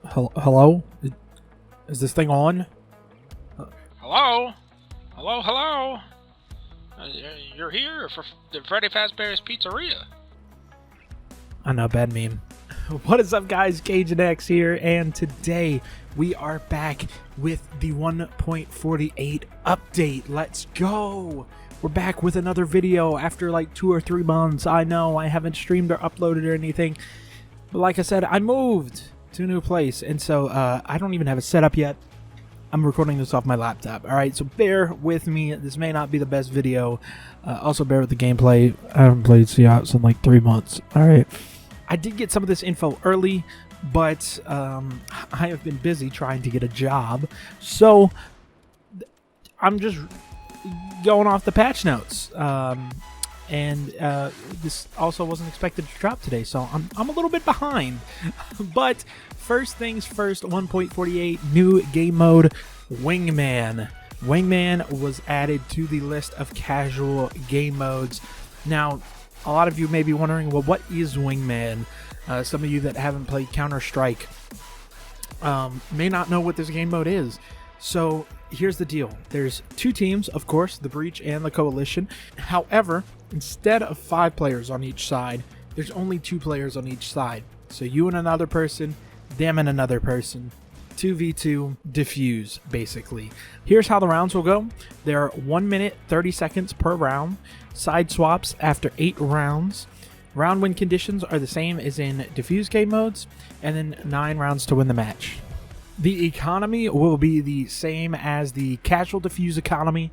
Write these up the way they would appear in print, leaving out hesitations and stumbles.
Hello? Is this thing on? Hello? Hello, hello? You're here for the Freddy Fazbear's Pizzeria. I know, bad meme. What is up, guys? Cajun X here, and today we are back with the 1.48 update. Let's go! We're back with another video after like 2 or 3 months. I know I haven't streamed or uploaded or anything, but like I said, I moved to a new place, and so I don't even have it set up yet. I'm recording this off my laptop. Alright, so bear with me. This may not be the best video. Also bear with the gameplay. I haven't played Seahawks in like 3 months. Alright. I did get some of this info early, but I have been busy trying to get a job. So I'm just going off the patch notes. And this also wasn't expected to drop today, so I'm a little bit behind. But first things first, 1.48 new game mode, Wingman. Wingman was added to the list of casual game modes. Now, a lot of you may be wondering, well, what is Wingman? Some of you that haven't played Counter-Strike may not know what this game mode is. So here's the deal. There's 2 teams, of course, the Breach and the Coalition. However, instead of 5 players on each side, there's only 2 players on each side. So you and another person, them and another person. 2v2 diffuse, basically. Here's how the rounds will go. There are 1 minute 30 seconds per round. Side swaps after 8 rounds. Round win conditions are the same as in diffuse game modes, and then 9 rounds to win the match. The economy will be the same as the casual diffuse economy,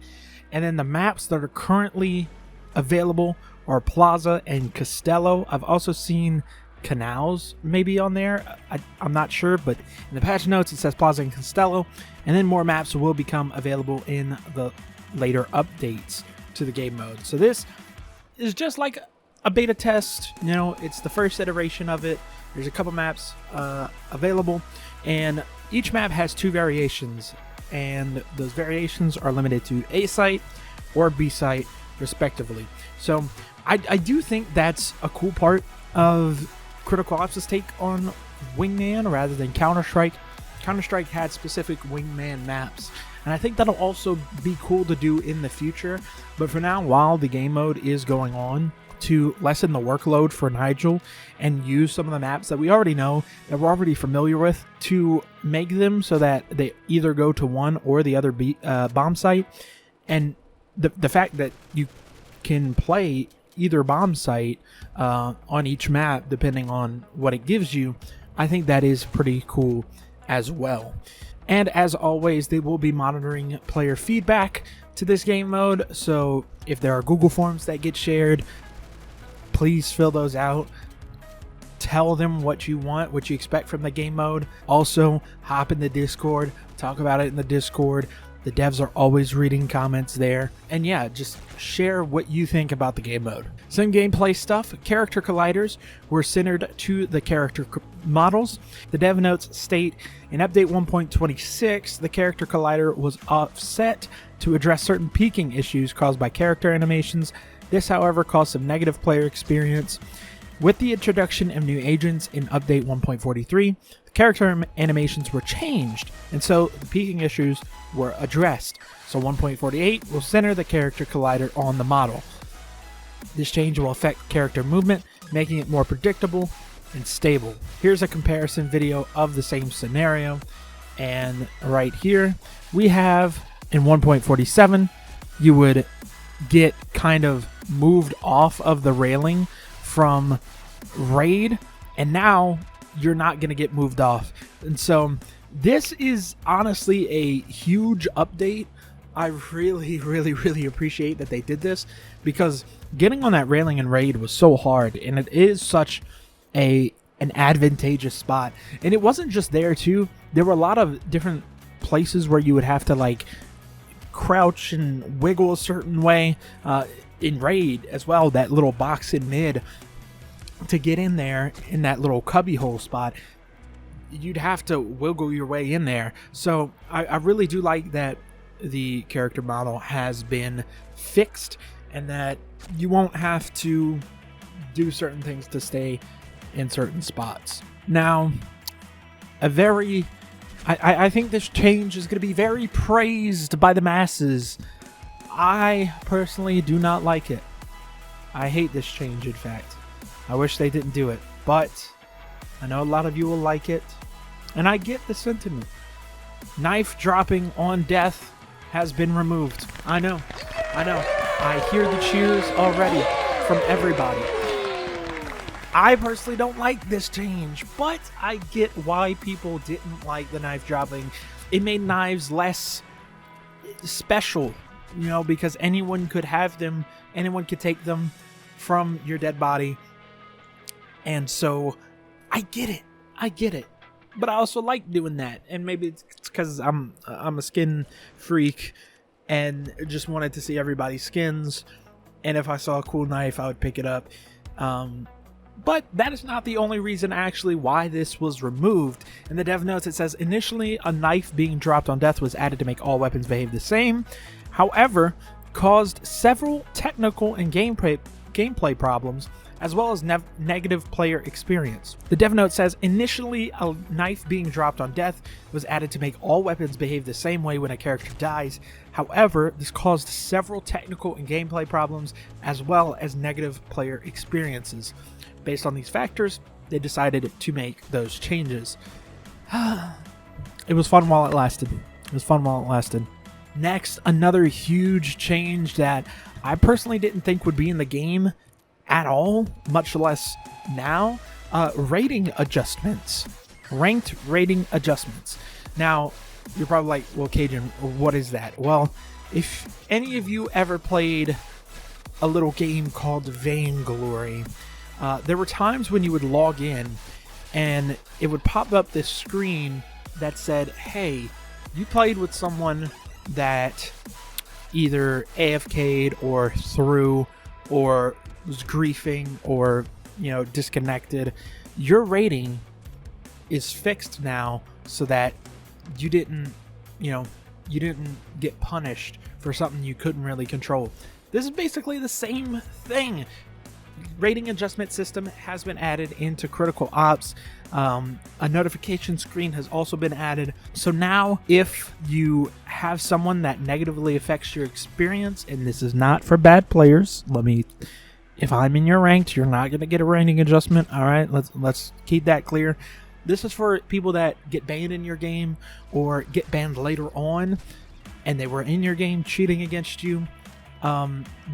and then the maps that are currently available are Plaza and Costello. I've also seen Canals maybe on there. I'm not sure, but in the patch notes it says Plaza and Costello, and then more maps will become available in the later updates to the game mode. So this is just like a beta test, you know, it's the first iteration of it. There's a couple maps available, and each map has 2 variations, and those variations are limited to A site or B site respectively. So I do think that's a cool part of Critical Ops' take on Wingman rather than Counter-Strike. Counter-Strike had specific Wingman maps, and I think that'll also be cool to do in the future. But for now, while the game mode is going on, to lessen the workload for Nigel and use some of the maps that we already know, that we're already familiar with, to make them so that they either go to one or the other bomb site. And the fact that you can play either bomb site on each map depending on what it gives you, I think that is pretty cool as well. And as always, they will be monitoring player feedback to this game mode, so if there are Google Forms that get shared, please fill those out. Tell them what you want, what you expect from the game mode. Also, hop in the Discord, talk about it in the Discord. The devs are always reading comments there. And yeah, just share what you think about the game mode. Some gameplay stuff. Character colliders were centered to the character models. The dev notes state, in update 1.26, the character collider was offset to address certain peaking issues caused by character animations. This, however, caused some negative player experience. With the introduction of new agents in update 1.43, the character animations were changed, and so the peaking issues were addressed. So 1.48 will center the character collider on the model. This change will affect character movement, making it more predictable and stable. Here's a comparison video of the same scenario, and right here we have in 1.47 you would get kind of moved off of the railing from raid, and now you're not going to get moved off. And so this is honestly a huge update. I really appreciate that they did this, because getting on that railing in raid was so hard, and it is such an advantageous spot. And it wasn't just there too. There were a lot of different places where you would have to like crouch and wiggle a certain way in raid as well. That little box in mid, to get in there in that little cubby hole spot, you'd have to wiggle your way in there. So I really do like that the character model has been fixed, and that you won't have to do certain things to stay in certain spots. Now, a very... I think this change is going to be very praised by the masses. I personally do not like it. I hate this change, in fact. I wish they didn't do it. But I know a lot of you will like it. And I get the sentiment. Knife dropping on death has been removed. I know. I hear the cheers already from everybody. I personally don't like this change, but I get why people didn't like the knife dropping. It made knives less special, you know, because anyone could have them, anyone could take them from your dead body. And so I get it. But I also like doing that, and maybe it's because I'm a skin freak and just wanted to see everybody's skins, and if I saw a cool knife I would pick it up. But that is not the only reason actually why this was removed. In the dev notes it says, initially a knife being dropped on death was added to make all weapons behave the same, however caused several technical and gameplay problems, as well as negative player experience. The dev note says, initially a knife being dropped on death was added to make all weapons behave the same way when a character dies. However, this caused several technical and gameplay problems, as well as negative player experiences. Based on these factors, they decided to make those changes. It was fun while it lasted. Next, another huge change that I personally didn't think would be in the game at all, much less now. Rating adjustments. Ranked rating adjustments. Now, you're probably like, well, Cajun, what is that? Well, if any of you ever played a little game called Vainglory, there were times when you would log in and it would pop up this screen that said, hey, you played with someone that either AFK'd or threw or was griefing or, you know, disconnected. Your rating is fixed now so that you didn't get punished for something you couldn't really control. This is basically the same thing. Rating adjustment system has been added into Critical Ops. A notification screen has also been added. So now if you have someone that negatively affects your experience, and this is not for bad players, if I'm in your ranked, you're not going to get a rating adjustment. All right, let's keep that clear. This is for people that get banned in your game or get banned later on and they were in your game cheating against you.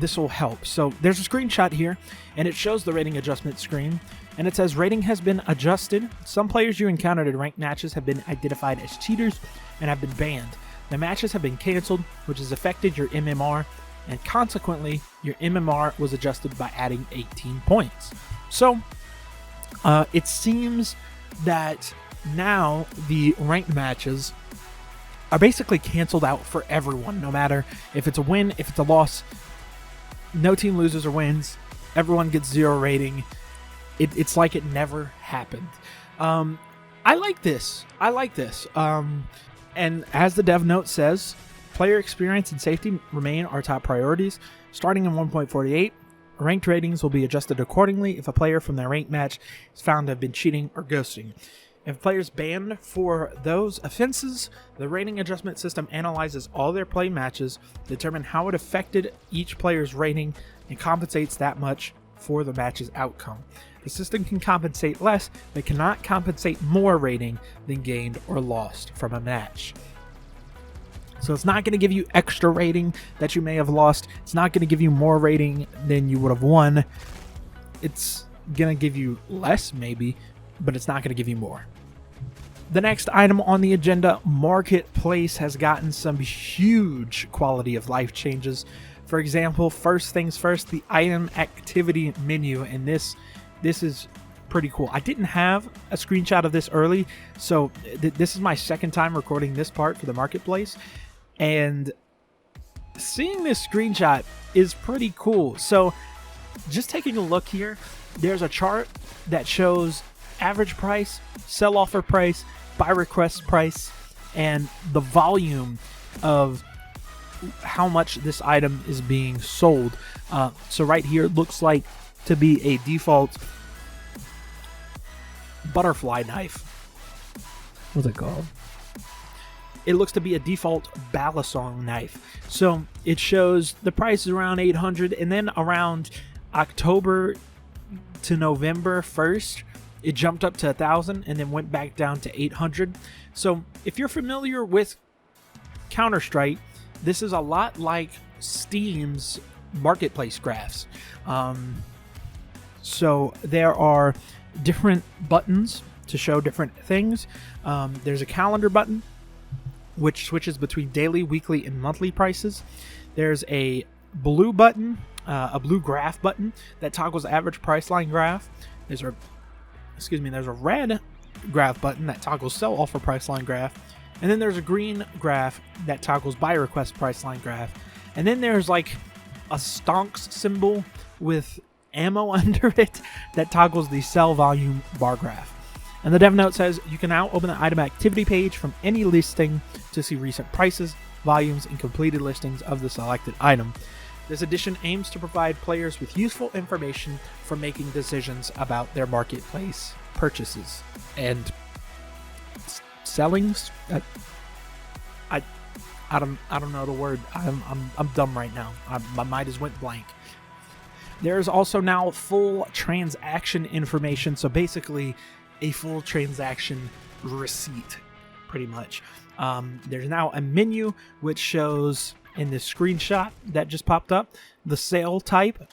This will help. So there's a screenshot here and it shows the rating adjustment screen, and it says rating has been adjusted. Some players you encountered in ranked matches have been identified as cheaters and have been banned. The matches have been canceled, which has affected your MMR, and consequently your MMR was adjusted by adding 18 points. So it seems that now the ranked matches are basically canceled out for everyone, no matter if it's a win, if it's a loss. No team loses or wins. Everyone gets 0 rating. It's like it never happened. I like this. And as the dev note says, player experience and safety remain our top priorities. Starting in 1.48, ranked ratings will be adjusted accordingly if a player from their ranked match is found to have been cheating or ghosting. If players banned for those offenses, the rating adjustment system analyzes all their play matches, determine how it affected each player's rating, and compensates that much for the match's outcome. The system can compensate less, but cannot compensate more rating than gained or lost from a match. So it's not going to give you extra rating that you may have lost. It's not going to give you more rating than you would have won. It's going to give you less maybe, but it's not going to give you more. The next item on the agenda, Marketplace, has gotten some huge quality of life changes. For example, first things first, the item activity menu, and this is pretty cool. I didn't have a screenshot of this early, so this is my second time recording this part for the Marketplace, and seeing this screenshot is pretty cool. So just taking a look here, there's a chart that shows average price, sell offer price, buy request price, and the volume of how much this item is being sold. So right here it looks like to be a default butterfly knife. what's it called? It looks to be a default balisong knife. So it shows the price is around 800, and then around October to November 1st, it jumped up to 1,000 and then went back down to 800. So if you're familiar with Counter-Strike, this is a lot like Steam's marketplace graphs. So there are different buttons to show different things. There's a calendar button, which switches between daily, weekly, and monthly prices. There's a blue button, a blue graph button that toggles average price line graph. There's a red graph button that toggles sell offer price line graph. And then there's a green graph that toggles buy request price line graph. And then there's like a stonks symbol with ammo under it that toggles the sell volume bar graph. And the dev note says you can now open the item activity page from any listing to see recent prices, volumes, and completed listings of the selected item. This edition aims to provide players with useful information for making decisions about their marketplace purchases and sellings. I don't know the word. I'm dumb right now. My mind just went blank. There's also now full transaction information. So basically, a full transaction receipt, pretty much. There's now a menu which shows in this screenshot that just popped up the sale type,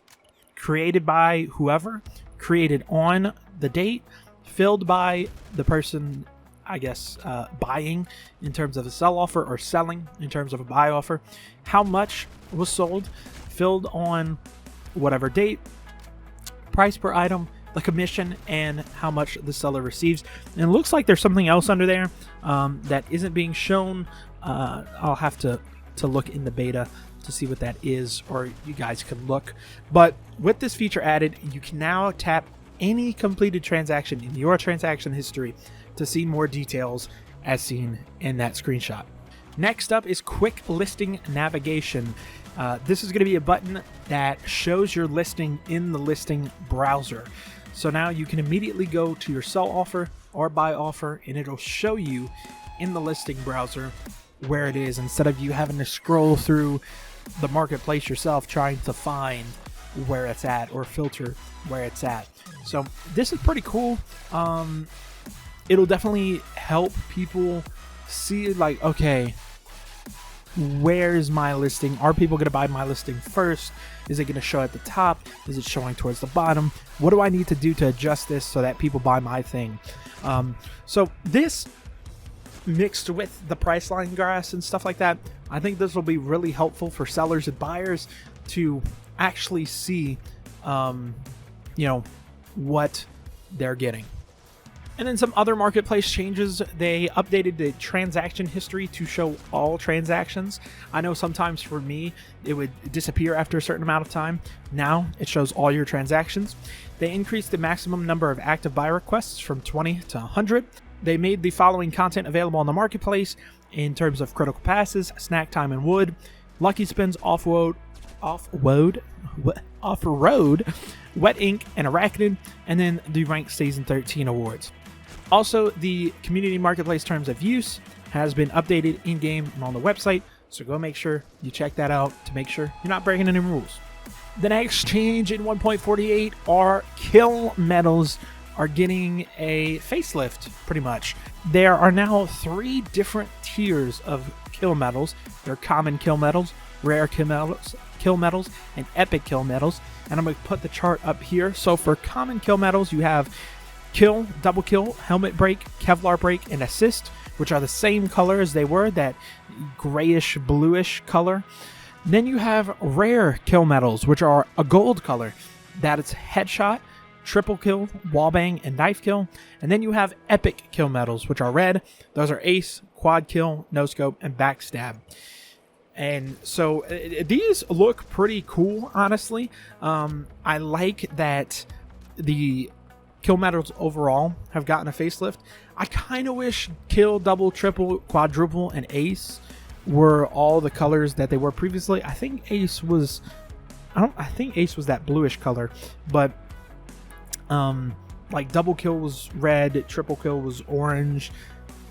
created by whoever, created on the date, filled by the person, I guess, buying in terms of a sell offer, or selling in terms of a buy offer, how much was sold, filled on whatever date, price per item, the commission, and how much the seller receives. And it looks like there's something else under there that isn't being shown. I'll have to look in the beta to see what that is, or you guys can look. But with this feature added, you can now tap any completed transaction in your transaction history to see more details as seen in that screenshot. Next up is quick listing navigation. This is going to be a button that shows your listing in the listing browser. So now you can immediately go to your sell offer or buy offer, and it'll show you in the listing browser where it is, instead of you having to scroll through the marketplace yourself trying to find where it's at or filter where it's at. So this is pretty cool. It'll definitely help people see, like, okay, where's my listing? Are people going to buy my listing first? Is it going to show at the top? Is it showing towards the bottom? What do I need to do to adjust this so that people buy my thing? So this, mixed with the price line graphs and stuff like that, I think this will be really helpful for sellers and buyers to actually see, what they're getting. And then some other marketplace changes. They updated the transaction history to show all transactions. I know sometimes for me, it would disappear after a certain amount of time. Now it shows all your transactions. They increased the maximum number of active buy requests from 20 to 100. They made the following content available on the marketplace in terms of critical passes, snack time and wood, lucky spins, off-road, wet ink, and arachnid, and then the ranked season 13 awards. Also, the community marketplace terms of use has been updated in-game and on the website, so go make sure you check that out to make sure you're not breaking any rules. The next change in 1.48 are kill medals are getting a facelift, pretty much. There are now 3 different tiers of kill medals. They're common kill medals, rare kill medals, and epic kill medals. And I'm going to put the chart up here. So for common kill medals, you have kill, double kill, helmet break, Kevlar break, and assist, which are the same color as they were, that grayish bluish color. Then you have rare kill medals, which are a gold color. That is headshot, triple kill, wallbang, and knife kill. And then you have epic kill medals, which are red. Those are ace, quad kill, no scope, and backstab. And so these look pretty cool, honestly. I like that the kill medals overall have gotten a facelift. I kind of wish kill, double, triple, quadruple, and ace were all the colors that they were previously. I think ace was, I think ace was that bluish color, but like double kill was red, triple kill was orange,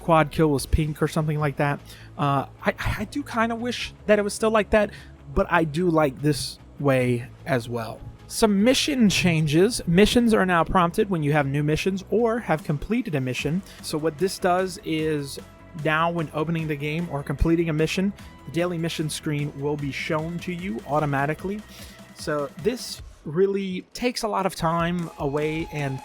quad kill was pink or something like that. I do kind of wish that it was still like that, but I do like this way as well. Some mission changes. Missions are now prompted when you have new missions or have completed a mission. So what this does is now when opening the game or completing a mission, the daily mission screen will be shown to you automatically. So this really takes a lot of time away and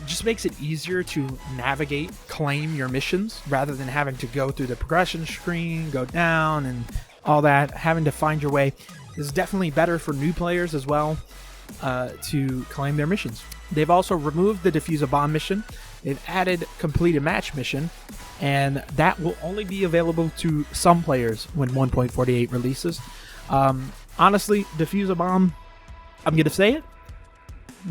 just makes it easier to navigate, claim your missions rather than having to go through the progression screen, go down and all that, having to find your way. This is definitely better for new players as well to claim their missions. They've also removed the defuse a bomb mission. They've added complete a match mission, and that will only be available to some players when 1.48 releases. Honestly, defuse a bomb, I'm going to say it,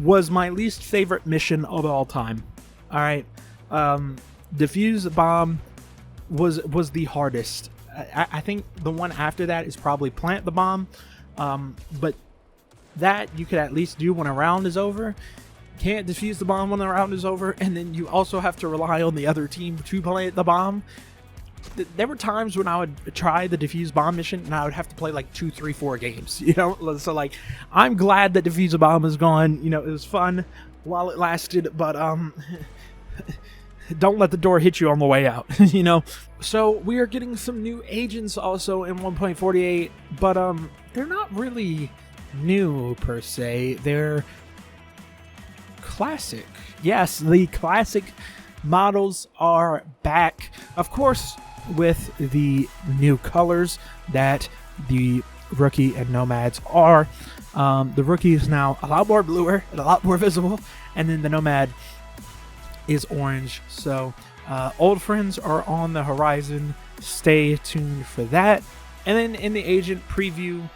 was my least favorite mission of all time. All right. Defuse a bomb was the hardest. I think the one after that is probably plant the bomb. But that you could at least do when a round is over. Can't defuse the bomb when the round is over, and then you also have to rely on the other team to plant the bomb. There were times when I would try the defuse bomb mission and I would have to play like 2, 3, 4 games, you know? So like, I'm glad that defuse a bomb is gone. You know, it was fun while it lasted, but don't let the door hit you on the way out, you know? So we are getting some new agents also in 1.48, but they're not really new per se. They're classic. Yes, the classic models are back, of course, with the new colors that the rookie and nomads are. The rookie is now a lot more bluer and a lot more visible, and then the nomad is orange. So old friends are on the horizon. Stay tuned for that. And then in the agent preview,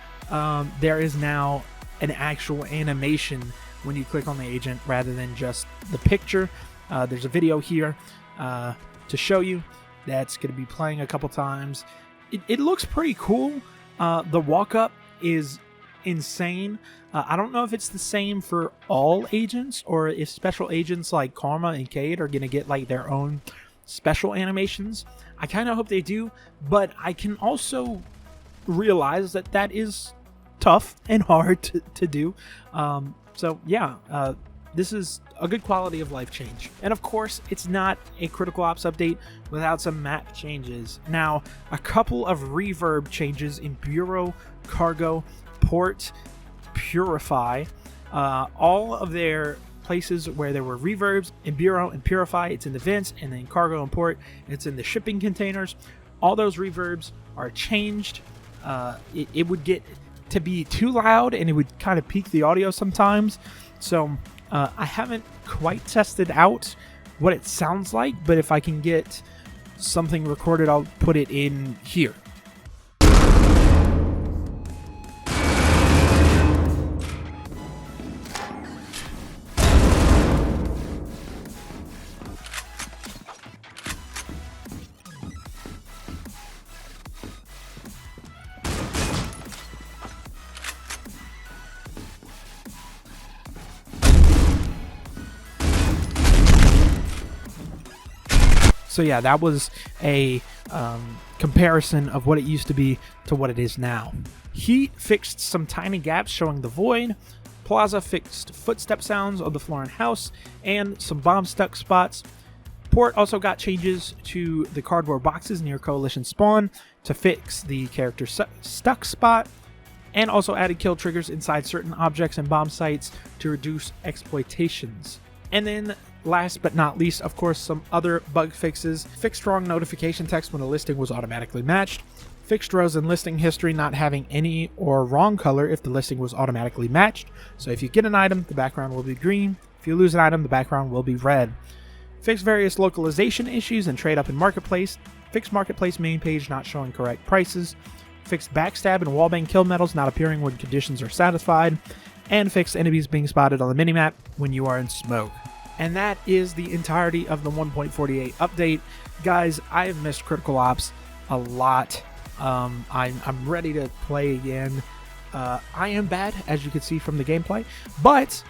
there is now an actual animation when you click on the agent rather than just the picture. There's a video here to show you that's going to be playing a couple times. It looks pretty cool. The walk-up is insane. I don't know if it's the same for all agents or if special agents like Karma and Cade are going to get like their own special animations. I kind of hope they do, but I can also realize that that is tough and hard to do. So yeah, this is a good quality of life change. And of course, it's not a Critical Ops update without some map changes. Now, a couple of reverb changes in Bureau, Cargo, Port, Purify. All of their places where there were reverbs in Bureau and Purify, it's in the vents, and then Cargo and Port, it's in the shipping containers. All those reverbs are changed. It would get to be too loud and it would kind of peak the audio sometimes. So I haven't quite tested out what it sounds like, but if I can get something recorded, I'll put it in here. So yeah, that was a comparison of what it used to be to what it is now. Heat fixed some tiny gaps showing the void. Plaza fixed footstep sounds on the floor and house and some bomb stuck spots. Port also got changes to the cardboard boxes near Coalition spawn to fix the character stuck spot, and also added kill triggers inside certain objects and bomb sites to reduce exploitations. And then last but not least, of course, some other bug fixes. Fixed wrong notification text when a listing was automatically matched. Fixed rows in listing history not having any or wrong color if the listing was automatically matched. So if you get an item, the background will be green. If you lose an item, the background will be red. Fixed various localization issues and trade up in Marketplace. Fixed Marketplace main page not showing correct prices. Fixed backstab and wallbang kill medals not appearing when conditions are satisfied. And fixed enemies being spotted on the minimap when you are in smoke. And that is the entirety of the 1.48 update. Guys, I have missed Critical Ops a lot. I'm ready to play again. I am bad, as you can see from the gameplay, but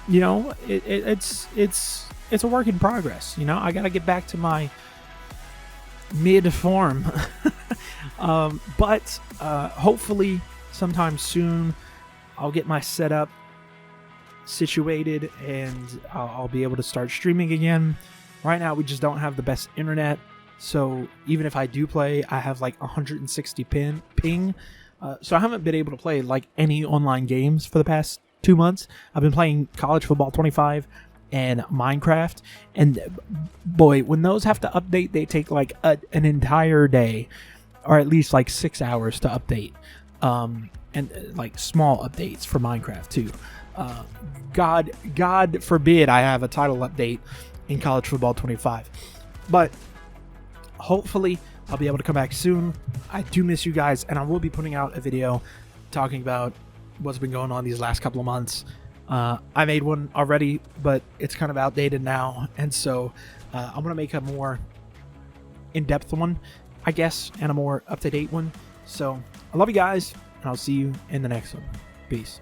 you know, it's a work in progress. You know, I gotta get back to my mid-form. But hopefully sometime soon I'll get my setup situated and I'll be able to start streaming again. Right now we just don't have the best internet, so even if I do play, I have like 160 ping. So I haven't been able to play like any online games for the past 2 months. I've been playing College Football 25 and Minecraft, and boy, when those have to update, they take like an entire day, or at least like 6 hours to update. And like small updates for Minecraft too. God forbid I have a title update in College Football 25. But hopefully I'll be able to come back soon. I do miss you guys, and I will be putting out a video talking about what's been going on these last couple of months. I made one already, but it's kind of outdated now, and so I'm going to make a more in-depth one, I guess, and a more up-to-date one. So I love you guys, and I'll see you in the next one. Peace.